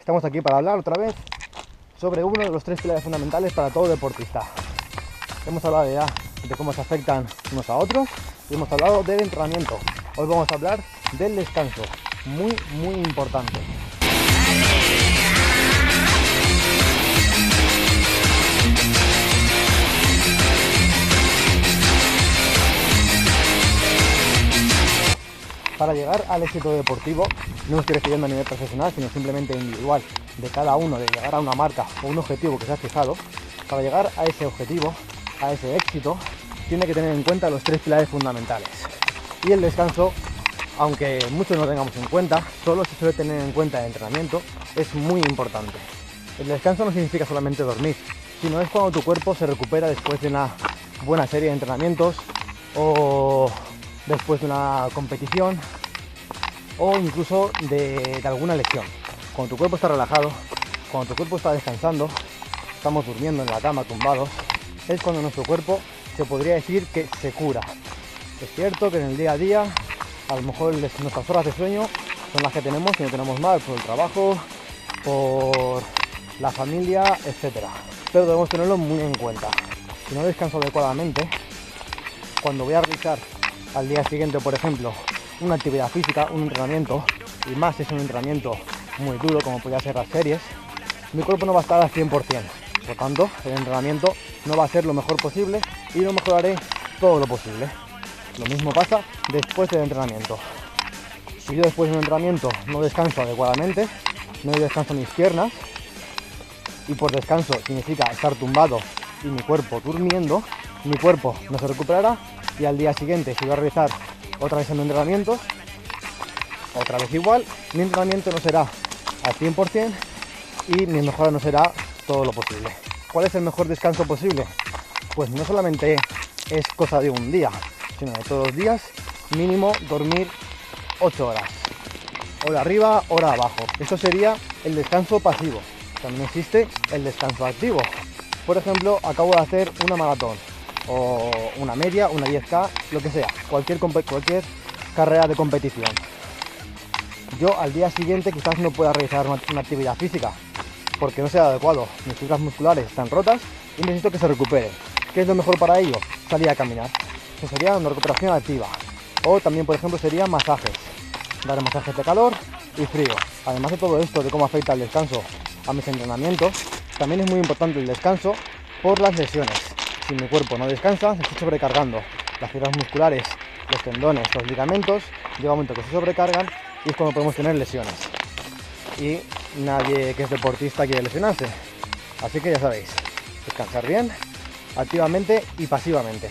Estamos aquí para hablar otra vez sobre uno de los 3 pilares fundamentales para todo deportista. Hemos hablado ya de cómo se afectan unos a otros y hemos hablado del entrenamiento. Hoy vamos a hablar del descanso, muy importante. Para llegar al éxito deportivo, no me estoy refiriendo a nivel profesional, sino simplemente individual, de cada uno, de llegar a una marca o un objetivo que se ha fijado. Para llegar a ese objetivo, a ese éxito, tiene que tener en cuenta los 3 pilares fundamentales. Y el descanso, aunque muchos no tengamos en cuenta, solo se suele tener en cuenta el entrenamiento, es muy importante. El descanso no significa solamente dormir, sino es cuando tu cuerpo se recupera después de una buena serie de entrenamientos o después de una competición o incluso de alguna lesión. Cuando tu cuerpo está relajado, cuando tu cuerpo está descansando, estamos durmiendo en la cama tumbados, es cuando nuestro cuerpo se podría decir que se cura. Es cierto que en el día a día a lo mejor nuestras horas de sueño son las que tenemos y no tenemos mal por el trabajo, por la familia, etcétera, pero debemos tenerlo muy en cuenta. Si no descanso adecuadamente, cuando voy a realizar al día siguiente, por ejemplo, una actividad física, un entrenamiento, y más si es un entrenamiento muy duro como podría ser las series, mi cuerpo no va a estar al 100%. Por lo tanto, el entrenamiento no va a ser lo mejor posible y no mejoraré todo lo posible. Lo mismo pasa después del entrenamiento. Si yo después de un entrenamiento no descanso adecuadamente, no descanso mis piernas, y por descanso significa estar tumbado y mi cuerpo durmiendo, mi cuerpo no se recuperará y al día siguiente, si voy a realizar otra vez en entrenamientos, otra vez igual, mi entrenamiento no será al 100% y mi mejora no será todo lo posible. ¿Cuál es el mejor descanso posible? Pues no solamente es cosa de un día, sino de todos los días, mínimo dormir 8 horas. Hora arriba, hora abajo. Esto sería el descanso pasivo. También existe el descanso activo. Por ejemplo, acabo de hacer una maratón, o una media, una 10K, lo que sea, cualquier carrera de competición. Yo al día siguiente quizás no pueda realizar una actividad física porque no sea adecuado, mis fibras musculares están rotas y necesito que se recuperen. ¿Qué es lo mejor para ello? Salir a caminar. Eso sería una recuperación activa. O también, por ejemplo, serían masajes, dar masajes de calor y frío. Además de todo esto, de cómo afecta el descanso a mis entrenamientos, también es muy importante el descanso por las lesiones. Si mi cuerpo no descansa, se está sobrecargando las fibras musculares, los tendones, los ligamentos, llega un momento que se sobrecargan y es cuando podemos tener lesiones. Y nadie que es deportista quiere lesionarse. Así que ya sabéis, descansar bien, activamente y pasivamente.